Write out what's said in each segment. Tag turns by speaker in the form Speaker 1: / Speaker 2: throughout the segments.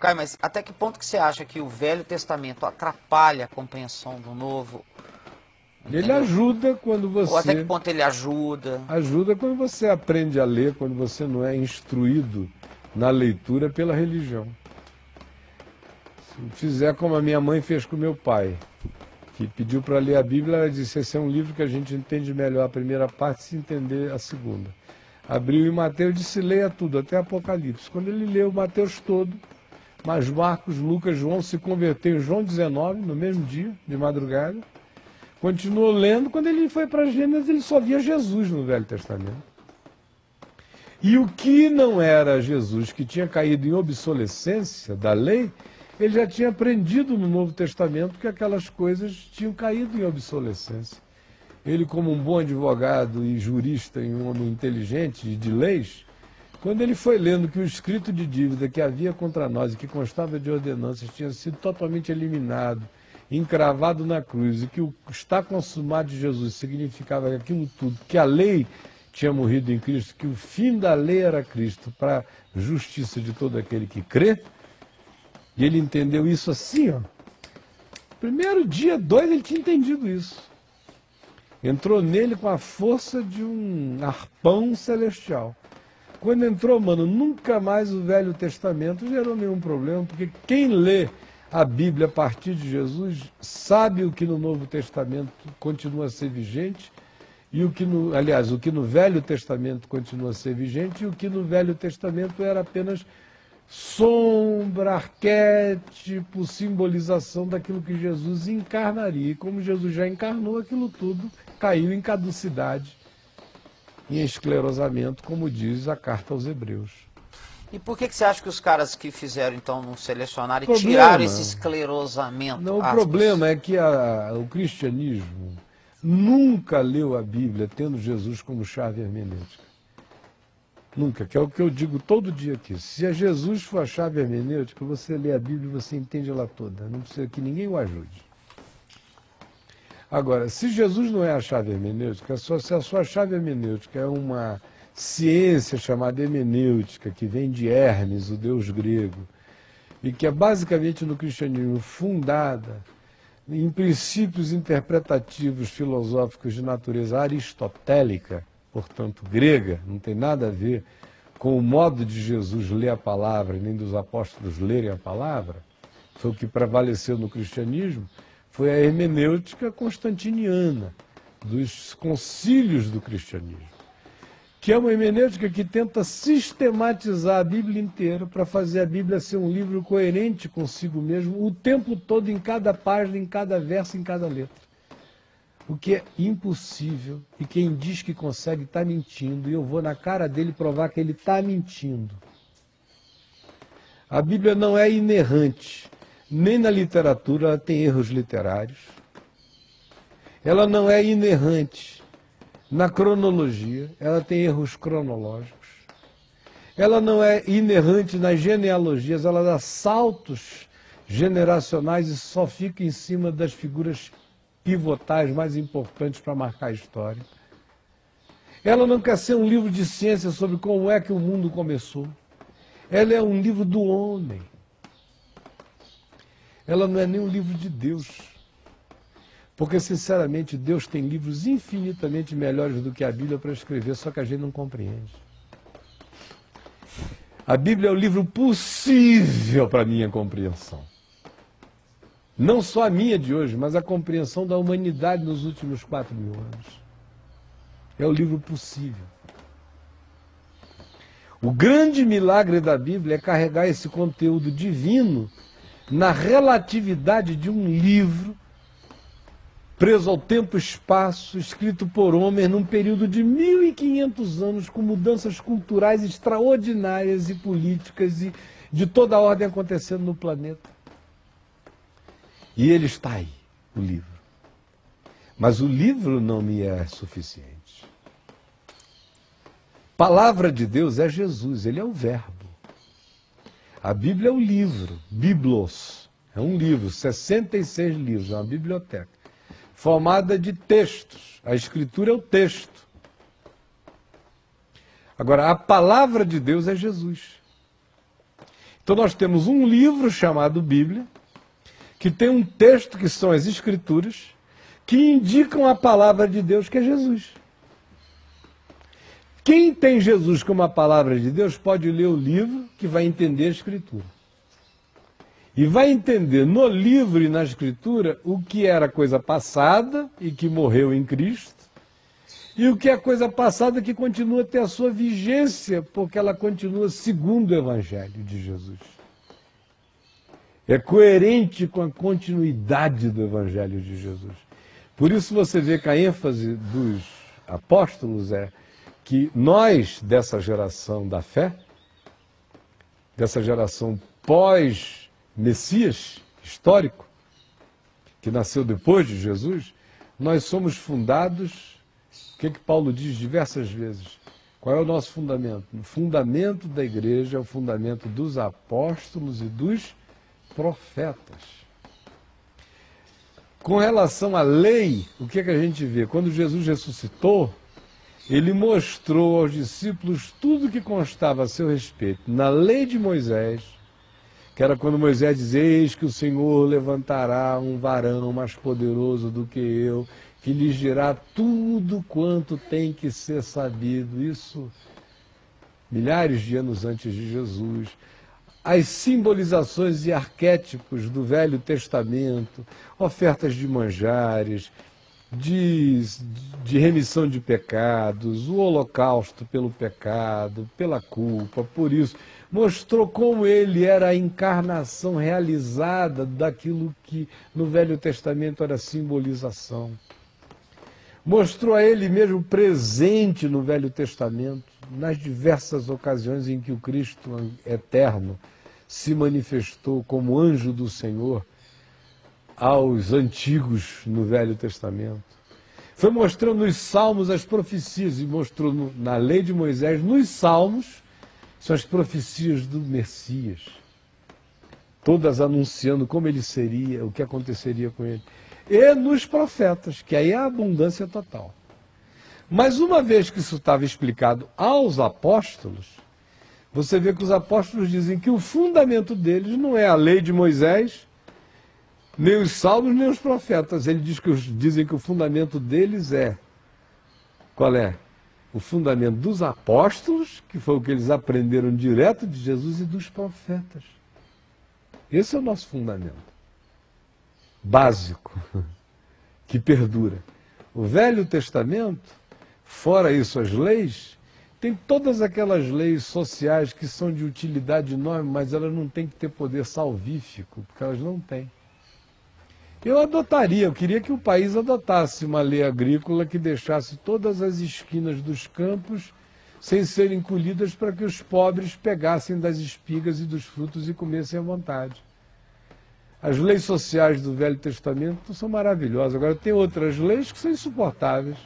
Speaker 1: Caio, mas até que ponto que você acha que o Velho Testamento atrapalha a compreensão do Novo?
Speaker 2: Ele
Speaker 1: Entendeu?
Speaker 2: ajuda quando
Speaker 1: Ou até que
Speaker 2: você...
Speaker 1: ponto ele ajuda?
Speaker 2: Ajuda quando você aprende a ler, quando você não é instruído na leitura pela religião. Se fizer como a minha mãe fez com meu pai, que pediu para ler a Bíblia, ela disse: esse é um livro que a gente entende melhor a primeira parte se entender a segunda. Abriu em Mateus e disse: leia tudo, até Apocalipse. Quando ele leu Mateus todo, mas Marcos, Lucas, João, se converteu em João 19, no mesmo dia, de madrugada. Continuou lendo, quando ele foi para Gênesis, ele só via Jesus no Velho Testamento. E o que não era Jesus, que tinha caído em obsolescência da lei, ele já tinha aprendido no Novo Testamento que aquelas coisas tinham caído em obsolescência. Ele, como um bom advogado e jurista e um homem inteligente de leis, quando ele foi lendo que o escrito de dívida que havia contra nós e que constava de ordenanças tinha sido totalmente eliminado, encravado na cruz, e que o está consumado de Jesus significava aquilo tudo, que a lei tinha morrido em Cristo, que o fim da lei era Cristo, para a justiça de todo aquele que crê, e ele entendeu isso assim, ó. Primeiro dia, 2, ele tinha entendido isso. Entrou nele com a força de um arpão celestial. Quando entrou, mano, nunca mais o Velho Testamento gerou nenhum problema, porque quem lê a Bíblia a partir de Jesus sabe o que no Novo Testamento continua a ser vigente, e o que o que no Velho Testamento continua a ser vigente, e o que no Velho Testamento era apenas sombra, arquétipo, simbolização daquilo que Jesus encarnaria. E como Jesus já encarnou, aquilo tudo caiu em caducidade, em esclerosamento, como diz a carta aos Hebreus.
Speaker 1: E por que você acha que os caras que fizeram, então, não selecionaram e
Speaker 2: Problema.
Speaker 1: tiraram esse esclerosamento?
Speaker 2: Não, o
Speaker 1: aspas?
Speaker 2: problema é que o cristianismo nunca leu a Bíblia tendo Jesus como chave hermenêutica. Nunca, que é o que eu digo todo dia aqui. Se a Jesus for a chave hermenêutica, você lê a Bíblia e você entende ela toda. Não precisa que ninguém o ajude. Agora, se Jesus não é a chave hermenêutica, se a sua chave hermenêutica é uma ciência chamada hermenêutica, que vem de Hermes, o deus grego, e que é basicamente no cristianismo fundada em princípios interpretativos filosóficos de natureza aristotélica, portanto grega, não tem nada a ver com o modo de Jesus ler a palavra, nem dos apóstolos lerem a palavra, foi o que prevaleceu no cristianismo, foi a hermenêutica constantiniana, dos concílios do cristianismo, que é uma hermenêutica que tenta sistematizar a Bíblia inteira para fazer a Bíblia ser um livro coerente consigo mesmo, o tempo todo, em cada página, em cada verso, em cada letra. O que é impossível, e quem diz que consegue está mentindo, e eu vou na cara dele provar que ele está mentindo. A Bíblia não é inerrante, nem na literatura ela tem erros literários, ela não é inerrante na cronologia, ela tem erros cronológicos, ela não é inerrante nas genealogias, ela dá saltos generacionais e só fica em cima das figuras pivotais mais importantes para marcar a história. Ela não quer ser um livro de ciência sobre como é que o mundo começou. Ela é um livro do homem. Ela não é nem um livro de Deus. Porque, sinceramente, Deus tem livros infinitamente melhores do que a Bíblia para escrever, só que a gente não compreende. A Bíblia é o livro possível para a minha compreensão. Não só a minha de hoje, mas a compreensão da humanidade nos últimos 4.000 anos. É o livro possível. O grande milagre da Bíblia é carregar esse conteúdo divino na relatividade de um livro preso ao tempo e espaço, escrito por homens num período de 1.500 anos, com mudanças culturais extraordinárias e políticas e de toda a ordem acontecendo no planeta. E ele está aí, o livro. Mas o livro não me é suficiente. Palavra de Deus é Jesus, ele é o verbo. A Bíblia é o livro, Biblos. É um livro, 66 livros, é uma biblioteca. Formada de textos. A Escritura é o texto. Agora, a palavra de Deus é Jesus. Então nós temos um livro chamado Bíblia, que tem um texto que são as Escrituras, que indicam a palavra de Deus, que é Jesus. Quem tem Jesus como a palavra de Deus pode ler o livro que vai entender a Escritura. E vai entender no livro e na Escritura o que era coisa passada e que morreu em Cristo, e o que é coisa passada que continua a ter a sua vigência, porque ela continua segundo o Evangelho de Jesus. É coerente com a continuidade do Evangelho de Jesus. Por isso você vê que a ênfase dos apóstolos é que nós, dessa geração da fé, dessa geração pós-Messias histórico, que nasceu depois de Jesus, nós somos fundados, o que Paulo diz diversas vezes? Qual é o nosso fundamento? O fundamento da igreja é o fundamento dos apóstolos e dos profetas. Com relação à lei, o que a gente vê? Quando Jesus ressuscitou, ele mostrou aos discípulos tudo que constava a seu respeito na lei de Moisés, que era quando Moisés diz: eis que o Senhor levantará um varão mais poderoso do que eu, que lhes dirá tudo quanto tem que ser sabido. Isso milhares de anos antes de Jesus. As simbolizações e arquétipos do Velho Testamento, ofertas de manjares, de remissão de pecados, o holocausto pelo pecado, pela culpa, por isso, mostrou como ele era a encarnação realizada daquilo que no Velho Testamento era simbolização. Mostrou a ele mesmo presente no Velho Testamento, nas diversas ocasiões em que o Cristo eterno se manifestou como anjo do Senhor aos antigos no Velho Testamento. Foi mostrando nos Salmos as profecias, e mostrou na lei de Moisés, nos Salmos, são as profecias do Messias, todas anunciando como ele seria, o que aconteceria com ele. E nos profetas, que aí é a abundância total. Mas uma vez que isso estava explicado aos apóstolos, você vê que os apóstolos dizem que o fundamento deles não é a lei de Moisés, nem os salmos, nem os profetas. Eles dizem que o fundamento deles é, qual é? O fundamento dos apóstolos, que foi o que eles aprenderam direto de Jesus, e dos profetas. Esse é o nosso fundamento básico, que perdura. O Velho Testamento, fora isso as leis, tem todas aquelas leis sociais que são de utilidade enorme, mas elas não têm que ter poder salvífico, porque elas não têm. Eu queria que o país adotasse uma lei agrícola que deixasse todas as esquinas dos campos sem serem colhidas, para que os pobres pegassem das espigas e dos frutos e comessem à vontade. As leis sociais do Velho Testamento são maravilhosas. Agora, tem outras leis que são insuportáveis.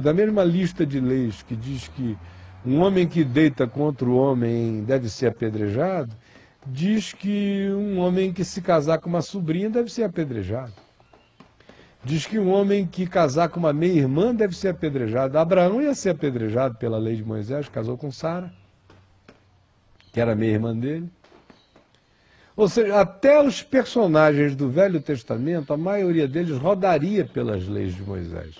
Speaker 2: Da mesma lista de leis que diz que um homem que deita contra o homem deve ser apedrejado, diz que um homem que se casar com uma sobrinha deve ser apedrejado. Diz que um homem que casar com uma meia-irmã deve ser apedrejado. Abraão ia ser apedrejado pela lei de Moisés, casou com Sara, que era meia-irmã dele. Ou seja, até os personagens do Velho Testamento, a maioria deles rodaria pelas leis de Moisés.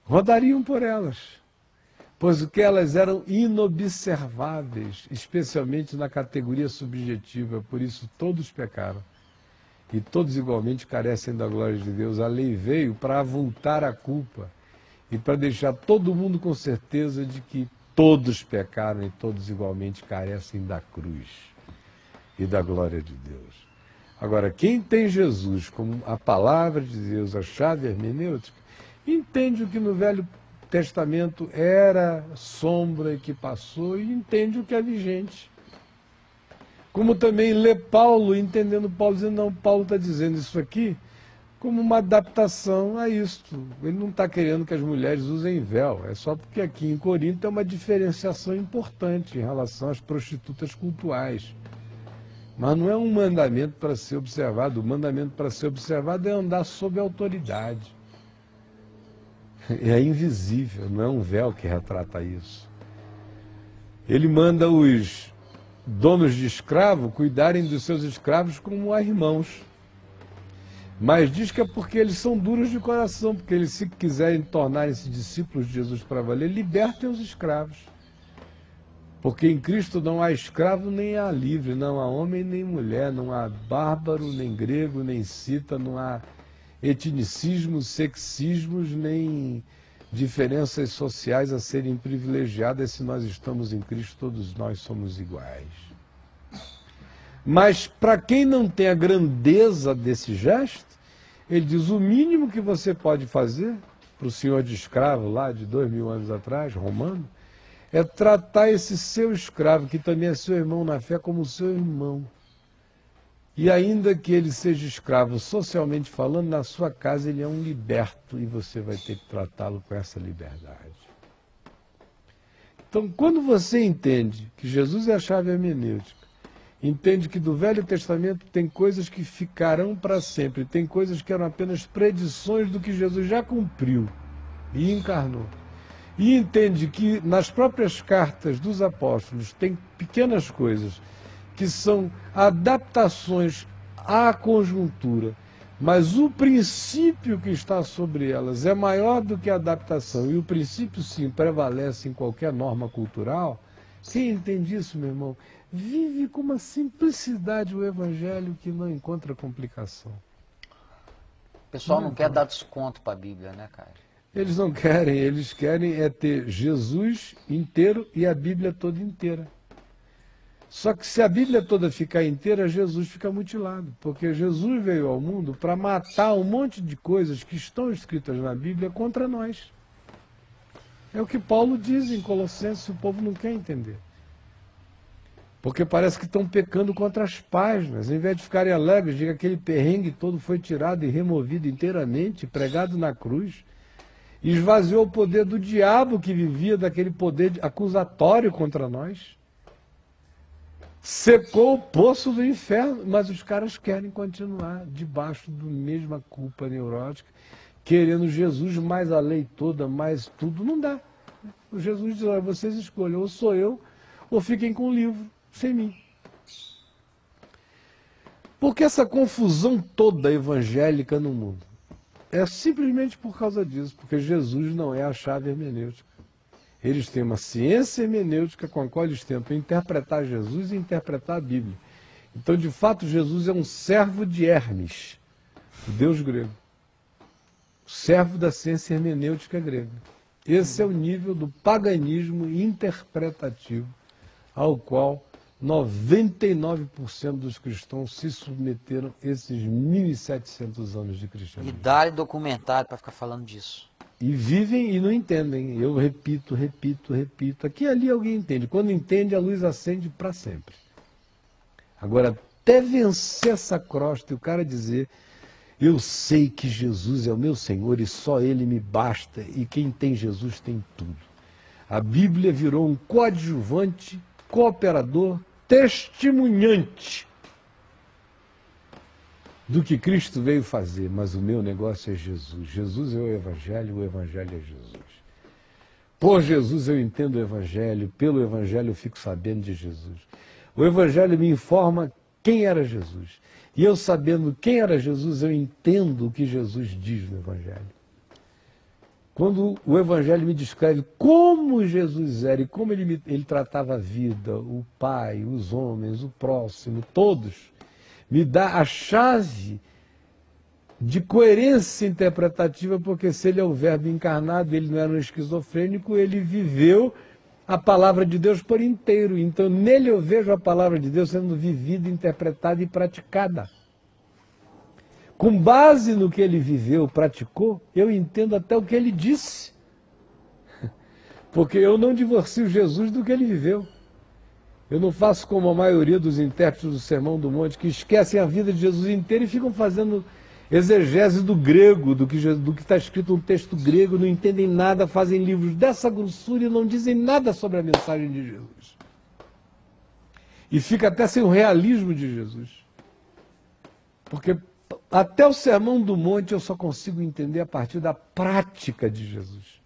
Speaker 2: Rodariam por elas, pois o que elas eram inobserváveis, especialmente na categoria subjetiva. Por isso todos pecaram e todos igualmente carecem da glória de Deus. A lei veio para avultar a culpa e para deixar todo mundo com certeza de que todos pecaram e todos igualmente carecem da cruz e da glória de Deus. Agora, quem tem Jesus como a palavra de Deus, a chave hermenêutica, entende o que no Velho Testamento era sombra e que passou, e entende o que é vigente. Como também lê Paulo, entendendo Paulo, dizendo: não, Paulo está dizendo isso aqui como uma adaptação a isto. Ele não está querendo que as mulheres usem véu, é só porque aqui em Corinto é uma diferenciação importante em relação às prostitutas cultuais. Mas não é um mandamento para ser observado. O mandamento para ser observado é andar sob autoridade. É invisível, não é um véu que retrata isso. Ele manda os donos de escravo cuidarem dos seus escravos como a irmãos. Mas diz que é porque eles são duros de coração, porque eles, se quiserem tornarem-se discípulos de Jesus para valer, libertem os escravos. Porque em Cristo não há escravo nem há livre, não há homem nem mulher, não há bárbaro, nem grego, nem cita, não há etnicismos, sexismos, nem diferenças sociais a serem privilegiadas. Se nós estamos em Cristo, todos nós somos iguais. Mas para quem não tem a grandeza desse gesto, ele diz: o mínimo que você pode fazer para o senhor de escravo lá de 2000 anos atrás, romano, é tratar esse seu escravo, que também é seu irmão na fé, como seu irmão. E ainda que ele seja escravo, socialmente falando, na sua casa ele é um liberto e você vai ter que tratá-lo com essa liberdade. Então, quando você entende que Jesus é a chave hermenêutica, entende que do Velho Testamento tem coisas que ficarão para sempre, tem coisas que eram apenas predições do que Jesus já cumpriu e encarnou. E entende que nas próprias cartas dos apóstolos tem pequenas coisas que são adaptações à conjuntura, mas o princípio que está sobre elas é maior do que a adaptação, e o princípio, sim, prevalece em qualquer norma cultural. Quem entende isso, meu irmão, vive com uma simplicidade o evangelho que não encontra complicação.
Speaker 1: O pessoal não quer dar desconto para a Bíblia, né, cara?
Speaker 2: Eles não querem, eles querem é ter Jesus inteiro e a Bíblia toda inteira. Só que se a Bíblia toda ficar inteira, Jesus fica mutilado, porque Jesus veio ao mundo para matar um monte de coisas que estão escritas na Bíblia contra nós. É o que Paulo diz em Colossenses, o povo não quer entender. Porque parece que estão pecando contra as páginas. Em vez de ficarem alegres de que aquele perrengue todo foi tirado e removido inteiramente, pregado na cruz, esvaziou o poder do diabo que vivia daquele poder acusatório contra nós. Secou o poço do inferno, mas os caras querem continuar debaixo da mesma culpa neurótica, querendo Jesus mais a lei toda, mais tudo. Não dá. O Jesus diz: olha, vocês escolhem, ou sou eu, ou fiquem com o livro, sem mim. Porque essa confusão toda evangélica no mundo é simplesmente por causa disso, porque Jesus não é a chave hermenêutica. Eles têm uma ciência hermenêutica com a qual eles tentam interpretar Jesus e interpretar a Bíblia. Então, de fato, Jesus é um servo de Hermes, o deus grego. Servo da ciência hermenêutica grega. Esse é o nível do paganismo interpretativo ao qual 99% dos cristãos se submeteram esses 1.700 anos de cristianismo.
Speaker 1: E dá documentário para ficar falando disso.
Speaker 2: E vivem e não entendem. Eu repito. Aqui e ali alguém entende. Quando entende, a luz acende para sempre. Agora, até vencer essa crosta e o cara dizer: eu sei que Jesus é o meu Senhor e só Ele me basta, e quem tem Jesus tem tudo. A Bíblia virou um coadjuvante, cooperador, testemunhante do que Cristo veio fazer, mas o meu negócio é Jesus. Jesus é o Evangelho é Jesus. Por Jesus eu entendo o Evangelho, pelo Evangelho eu fico sabendo de Jesus. O Evangelho me informa quem era Jesus. E eu sabendo quem era Jesus, eu entendo o que Jesus diz no Evangelho. Quando o Evangelho me descreve como Jesus era e como ele tratava a vida, o Pai, os homens, o próximo, todos, me dá a chave de coerência interpretativa, porque se ele é o Verbo encarnado, ele não era um esquizofrênico, ele viveu a palavra de Deus por inteiro. Então, nele eu vejo a palavra de Deus sendo vivida, interpretada e praticada. Com base no que ele viveu, praticou, eu entendo até o que ele disse. Porque eu não divorcio Jesus do que ele viveu. Eu não faço como a maioria dos intérpretes do Sermão do Monte, que esquecem a vida de Jesus inteira e ficam fazendo exegese do grego, do que está escrito no texto grego, não entendem nada, fazem livros dessa grossura e não dizem nada sobre a mensagem de Jesus. E fica até sem o realismo de Jesus. Porque até o Sermão do Monte eu só consigo entender a partir da prática de Jesus.